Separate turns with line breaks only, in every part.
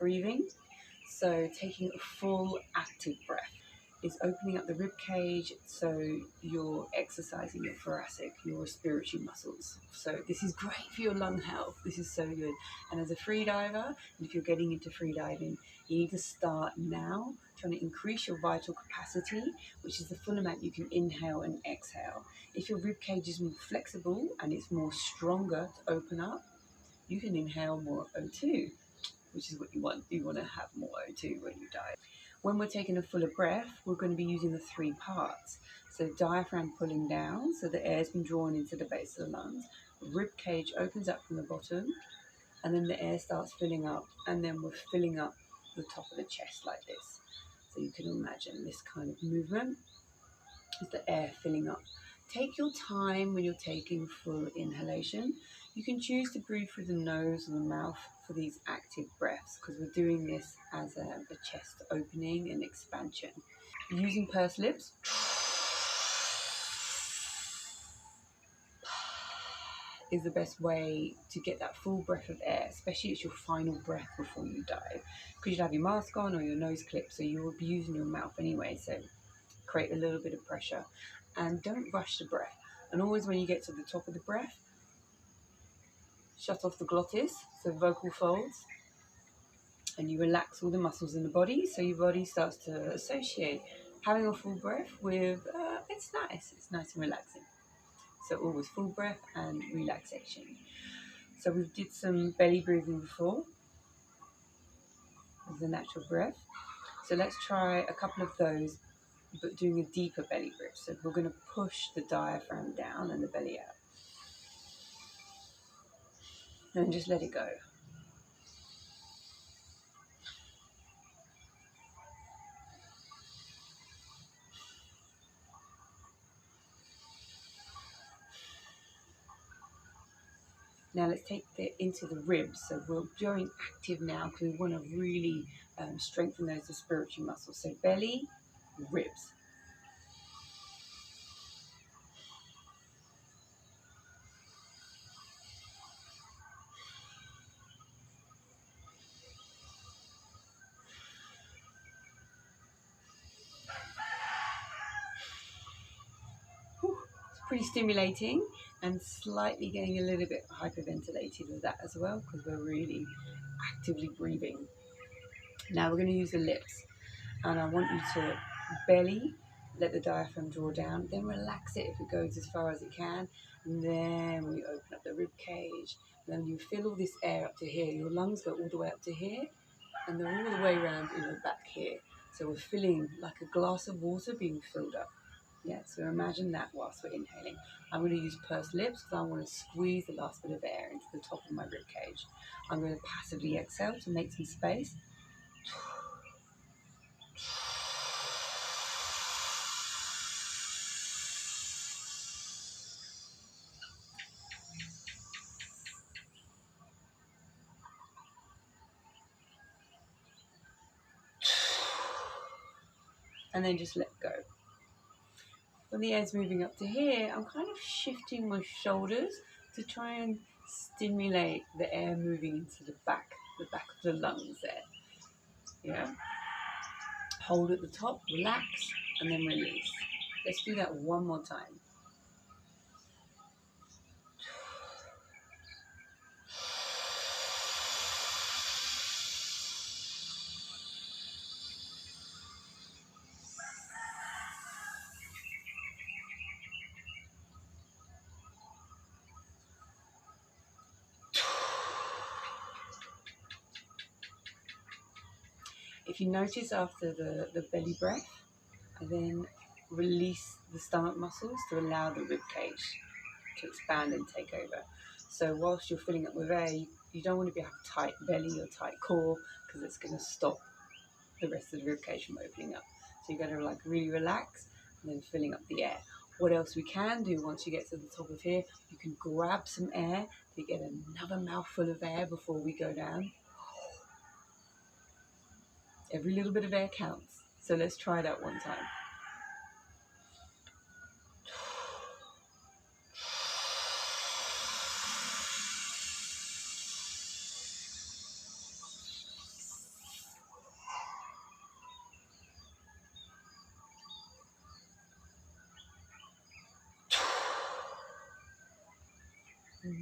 breathing. So taking a full active breath is opening up the rib cage, so you're exercising your thoracic, your respiratory muscles. So this is great for your lung health. This is so good. And as a free diver, and if you're getting into free diving, you need to start now trying to increase your vital capacity, which is the full amount you can inhale and exhale. If your rib cage is more flexible and it's more stronger to open up, you can inhale more O2, which is what you want. You want to have more O2 when you dive. When we're taking a fuller breath, we're going to be using the 3 parts. So diaphragm pulling down, so the air's been drawn into the base of the lungs. Rib cage opens up from the bottom, and then the air starts filling up, and then we're filling up the top of the chest like this. So you can imagine this kind of movement is the air filling up. Take your time when you're taking full inhalation. You can choose to breathe through the nose or the mouth for these active breaths, because we're doing this as a chest opening and expansion. Using pursed lips, is the best way to get that full breath of air, especially it's your final breath before you dive, because you'll have your mask on or your nose clipped, so you will be using your mouth anyway, so create a little bit of pressure. And don't rush the breath. And always when you get to the top of the breath, shut off the glottis, so vocal folds, and you relax all the muscles in the body, so your body starts to associate having a full breath with, it's nice and relaxing. So always full breath and relaxation. So we did some belly breathing before, as a natural breath. So let's try a couple of those, but doing a deeper belly breath. So we're going to push the diaphragm down and the belly out. And just let it go. Now let's take it into the ribs. So we're going active now because we want to really strengthen those respiratory muscles. So belly, ribs. Whew. It's pretty stimulating, and slightly getting a little bit hyperventilated with that as well, because we're really actively breathing. Now we're going to use the lips, and I want you to belly, let the diaphragm draw down, then relax it if it goes as far as it can, and then we open up the rib cage, and then you fill all this air up to here. Your lungs go all the way up to here, and they're all the way around in the back here. So we're filling like a glass of water being filled up. Yeah, so imagine that whilst we're inhaling. I'm going to use pursed lips because I want to squeeze the last bit of air into the top of my rib cage. I'm going to passively exhale to make some space. And then just let go. When the air's moving up to here, I'm kind of shifting my shoulders to try and stimulate the air moving into the back of the lungs there. Yeah. Hold at the top, relax, and then release. Let's do that one more time. If you notice after the belly breath, I then release the stomach muscles to allow the rib cage to expand and take over. So whilst you're filling up with air, you don't want to have a tight belly or tight core, because it's going to stop the rest of the rib cage from opening up. So you've got to like really relax and then filling up the air. What else we can do once you get to the top of here, you can grab some air to get another mouthful of air before we go down. Every little bit of air counts. So let's try that one time.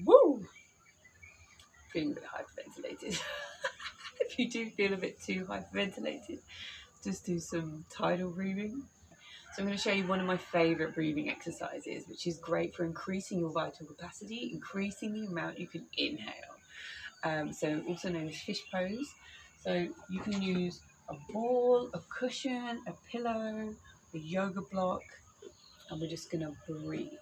Woo! Feeling a bit hyperventilated. If you do feel a bit too hyperventilated, just do some tidal breathing. So I'm going to show you one of my favourite breathing exercises, which is great for increasing your vital capacity, increasing the amount you can inhale. So also known as fish pose. So you can use a ball, a cushion, a pillow, a yoga block, and we're just going to breathe.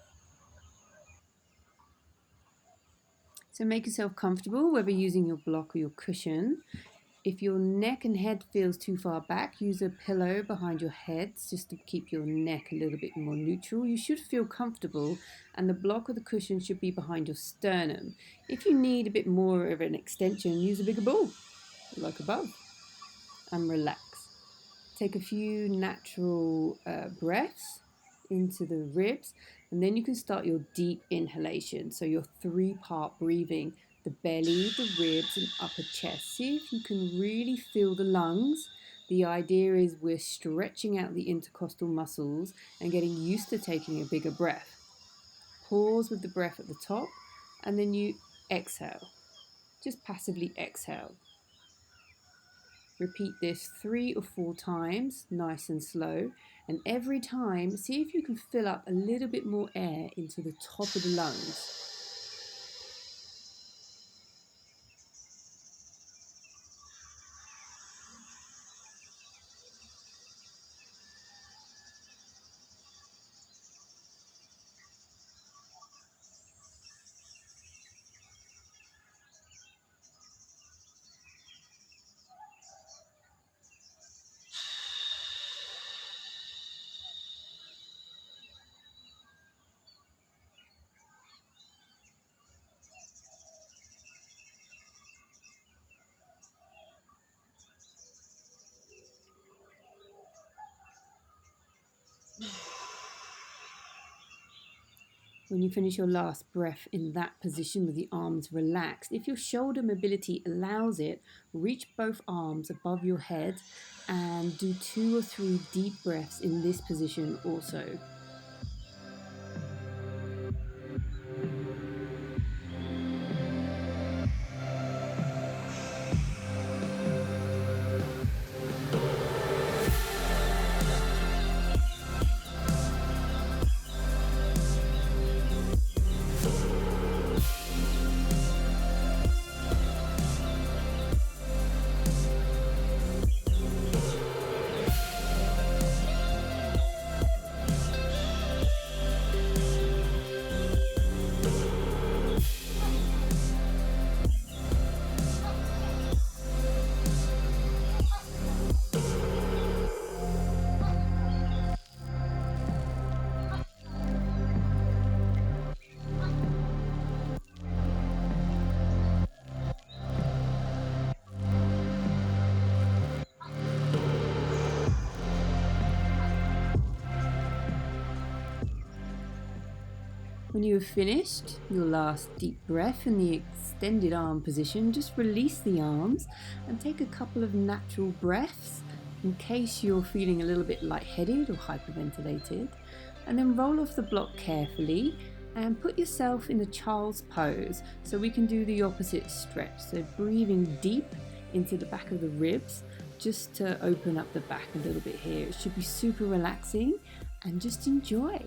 So make yourself comfortable, whether using your block or your cushion. If your neck and head feels too far back, use a pillow behind your head just to keep your neck a little bit more neutral. You should feel comfortable, and the block or the cushion should be behind your sternum. If you need a bit more of an extension, use a bigger ball, like above, and relax. Take a few natural breaths into the ribs, and then you can start your deep inhalation. So your 3-part breathing, the belly, the ribs, and upper chest. See if you can really feel the lungs. The idea is we're stretching out the intercostal muscles and getting used to taking a bigger breath. Pause with the breath at the top, and then you exhale. Just passively exhale. Repeat this 3 or 4 times, nice and slow, and every time see if you can fill up a little bit more air into the top of the lungs. When you finish your last breath in that position with the arms relaxed, if your shoulder mobility allows it, reach both arms above your head and do 2 or 3 deep breaths in this position also. When you have finished your last deep breath in the extended arm position, just release the arms and take a couple of natural breaths in case you're feeling a little bit lightheaded or hyperventilated. And then roll off the block carefully and put yourself in a child's pose so we can do the opposite stretch. So breathing deep into the back of the ribs just to open up the back a little bit here. It should be super relaxing and just enjoy.